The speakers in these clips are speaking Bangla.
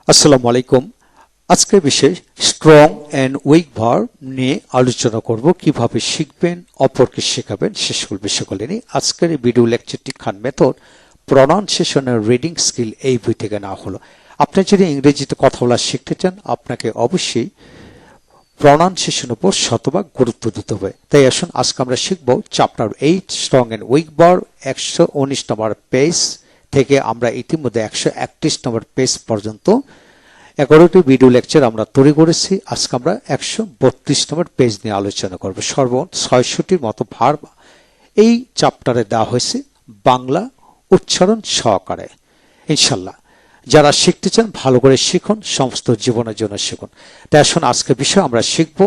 আসসালামু আলাইকুম। আজকের বিষয় স্ট্রং অ্যান্ড উইক ভার্ব নিয়ে আলোচনা করব। কিভাবে শিখবেন, অপরকে শেখাবেন, সে বিষয়গুলি নিয়ে আজকের এই ভিডিও লেকচারটি খান মেথড প্রনাউন্সিয়েশন এর রিডিং স্কিল এই বই থেকে নেওয়া হলো। আপনি যদি ইংরেজিতে কথা বলা শিখতে চান, আপনাকে অবশ্যই প্রনাউন্সিয়েশন উপর শতভাগ গুরুত্ব দিতে হবে। তাই আসুন আজকে আমরা শিখব chapter 8 strong and weak verb 119 number page থেকে আমরা ইতিমধ্যে 131 নম্বর পেজ পর্যন্ত 11টি ভিডিও লেকচার আমরা তৈরি করেছি। আজকে আমরা 132 নম্বর পেজ নিয়ে আলোচনা করব। সর্বমোট 600টির মতো ভার্ব এই চ্যাপ্টারে দেওয়া হয়েছে বাংলা উচ্চারণ সহকারে। ইনশাল্লাহ যারা শিখতে চান ভালো করে শিখুন, সমস্ত জীবনের জন্য শিখুন। তাই আসুন আজকের বিষয় আমরা শিখব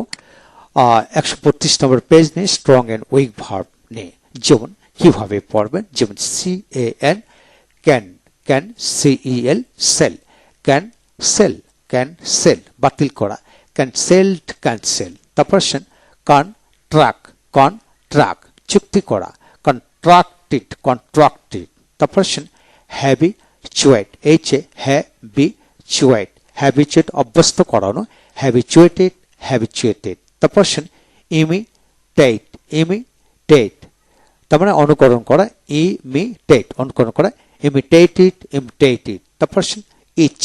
132 নম্বর পেজ নিয়ে স্ট্রং অ্যান্ড উইক ভার্ব নিয়ে। যেমন কিভাবে পড়বেন, যেমন CAN can, can CEL cel, cancel, cancel বাতিল করা, ক্যান্সেলড ক্যান্সেল। তারপর কন্ট্রাক্ট, কন্ট্রাক্ট চুক্তি করা, কন্ট্রাক্টেড, কন্ট্রাক্টেড। তারপর হ্যাবিচুয়েট, হ্যাবিচুয়েট, হ্যাবিচুয়েট অভ্যস্ত করানো, হ্যাবিচুয়েটেড, হ্যাবিচুয়েটেড। তারপর ইমিটেট, ইমিটেট তার মানে অনুকরণ করা, ইমিটেট অনুকরণ করা, ইমিটেটেড, ইমিটেটেড। তারপর ইচ,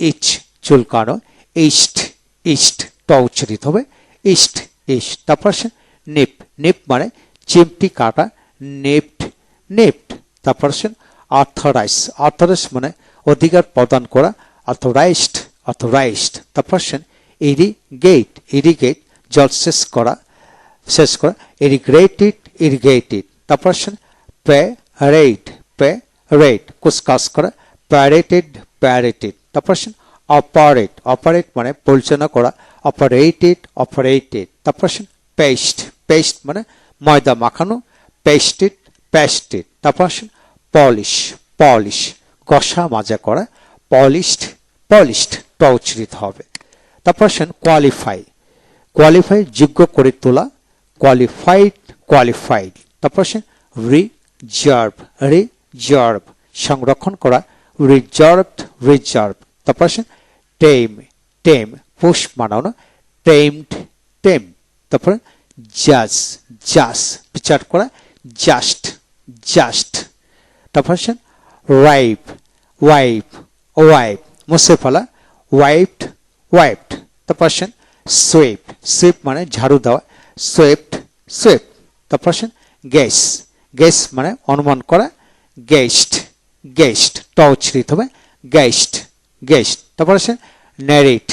ইচ চুলকানো, ইস্ট, ইস্ট ট উচ্চারিত হবে, ইস্ট, ইস্ট। তারপর নিপ, নিপ মানে চিমটি কাটা, নেপ্ট, নেপ্ট। তারপর অথরাইজ, অথরাইজ মানে অধিকার প্রদান করা, অথরাইজড, অথরাইজড। তারপর ইরিগেট, ইরিগেট জল শেষ করা, শেষ করা, ইরিগ্রেটেড, ইরিগেটেড। তারপর প্যারেড, প্যারেড কুচকাজ করা, প্যারেটেড, প্যারেটেড। তারপর অপারেট, অপারেট মানে পরিচালনা করা, অপারেটেড, অপারেটেড। তারপর পেস্ট, পেস্ট মানে ময়দা মাখানো, পেস্টেড, পেস্টেড। তারপর পলিশ, পলিশ ঘষা মাজা করা, পলিশড, পলিশড ট উচ্চারিত হবে। তারপর কোয়ালিফাই, কোয়ালিফাই যোগ্য করে তোলা, কোয়ালিফাইড, কোয়ালিফাইড। তারপর রিজার্ভ, রিজার্ভ সংরক্ষণ করা, রিজার্ভড, রিজার্ভ। তারপর টেম, টেম পোষ মানানো, টেমড, টেম। তারপর জাজ, জাজ বিচার করা, জাস্ট, জাস্ট। তারপর ওয়াইপ, ওয়াইপ, ওয়াইপ মুছে ফেলা, ওয়াইপড, ওয়াইপড। তারপর সুইপ, সুইপ মানে ঝাড়ু দেওয়া, সুইপড, সুইপড। তারপর গ্যাস, গ্যাস মানে অনুমান করা, গেস্ট, গেস্ট ট উচ্চারিত হবে, গেস্ট, গেস্ট। তারপর ন্যারেট,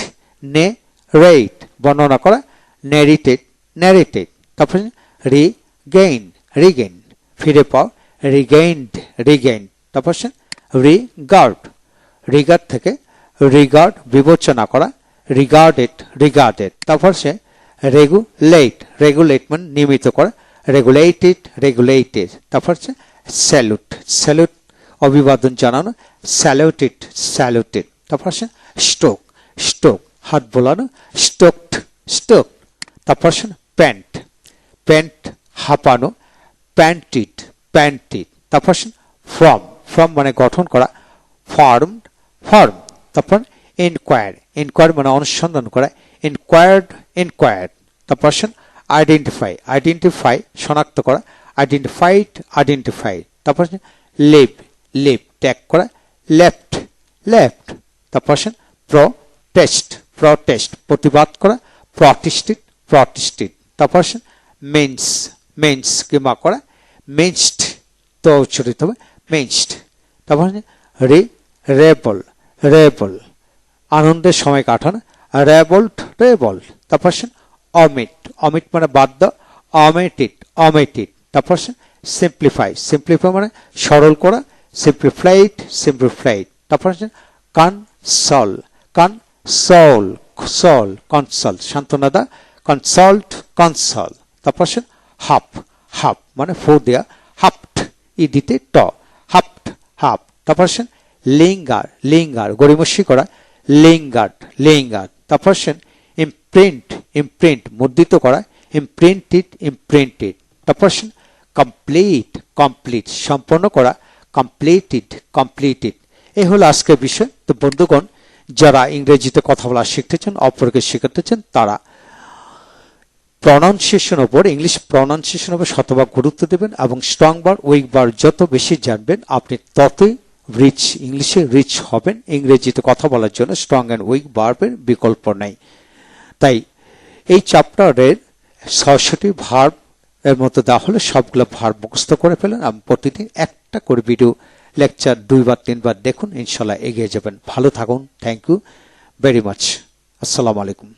রেট বর্ণনা করা, ন্যারেটেড, ন্যারেটেড। তারপর রিগেইন, রিগেইন ফিরে পাও, রিগেইনড, রিগেইন। তারপর রিগার্ড, রিগার্ড থেকে রিগার্ড বিবেচনা করা, রিগার্ডেড, রিগার্ডেড। তারপর রেগুলেট, রেগুলেট মানে নিয়মিত করা, রেগুলেটেড, রেগুলেটেড। তারপর স্যালুট, স্যালুট অভিবাদন জানানো, স্যালুটেড, স্যালুটেড। তারপর স্টোক, স্টোক হাত বোলানো, স্টোকড, স্টোক। তারপর প্যান্ট, প্যান্ট হাঁপানো, প্যান্টিড, প্যান্টিড। তারপর ফর্ম, ফর্ম মানে গঠন করা, ফর্মড, ফর্ম। তারপর ইনকোয়ার, ইনকোয়ার মানে অনুসন্ধান করা, ইনকোয়ার্ড, ইনকোয়ার্ড। তারপর আইডেন্টিফাই, আইডেন্টিফাই শনাক্ত করা, আইডেন্টিফাইড, আইডেন্টিফাইড। তারপর লিভ, লিভ ত্যাগ করা, লেফট, লেফট। তারপর প্রটেস্ট, প্রটেস্ট প্রতিবাদ করা, প্রটিস্টেড, প্রটিস্টেড। তারপর মেন্স, মেন্স কিমা করা, মেন্সড তো উচ্চারিত হবে, মেন্সড। তারপর রেবল, রেবল আনন্দের সময় কাটানো, রেবল্ট, রেবল। তারপর অমিট, অমিট মানে বাদ দাও, অমেটেড, অমেটেড। তারপর সিম্পলিফাই, সিম্পলিফাই মানে সরল করা, সিম্পলিফাইড, সিম্পলিফাইড। তারপর কনসল, কনসল, সল কনসল সান্ত্বনা দা, কনসল্ট, কনসল। তারপর হাফ, হাফ মানে ফো দেয়া, হাফট ইডিতে ট, হাফট, হাফ। তারপর লিঙ্গার, লিঙ্গার গড়িমসি করা, লিঙ্গার্ড, লিঙ্গার্ড। তারপর ইমপ্রিন্ট, ইমপ্রিন্ট মুদ্রিত করা, ইমপ্রিন্টেড, ইমপ্রিন্টেড। তারপর কমপ্লিট, কমপ্লিট সম্পন্ন করা, কমপ্লিটেড, কমপ্লিটেড। এই হলো আজকের বিষয়। তো বন্ধুগণ যারা ইংরেজিতে কথা বলা শিখতে চান, অপরকে শেখাতে চান, তারা প্রনাউন্সিয়েশন উপর, ইংলিশ প্রনাউন্সিয়েশন উপর শতভাগ গুরুত্ব দেবেন এবং স্ট্রং বার, উইক বার যত বেশি জানবেন আপনি ততই রিচ, ইংলিশে রিচ হবেন। ইংরেজিতে কথা বলার জন্য স্ট্রং অ্যান্ড উইক ভার্বের বিকল্প নেই। তাই এই চ্যাপ্টারের ৬০টি ভার্ব এর মধ্যে দেওয়া হলে সবগুলো ভার্ব মুখস্থ করে ফেলেন এবং প্রতিদিন একটা করে ভিডিও লেকচার 2 বা 3 বার দেখুন, ইনশাল্লাহ এগিয়ে যাবেন। ভালো থাকুন। Thank you very much. আসসালামু আলাইকুম।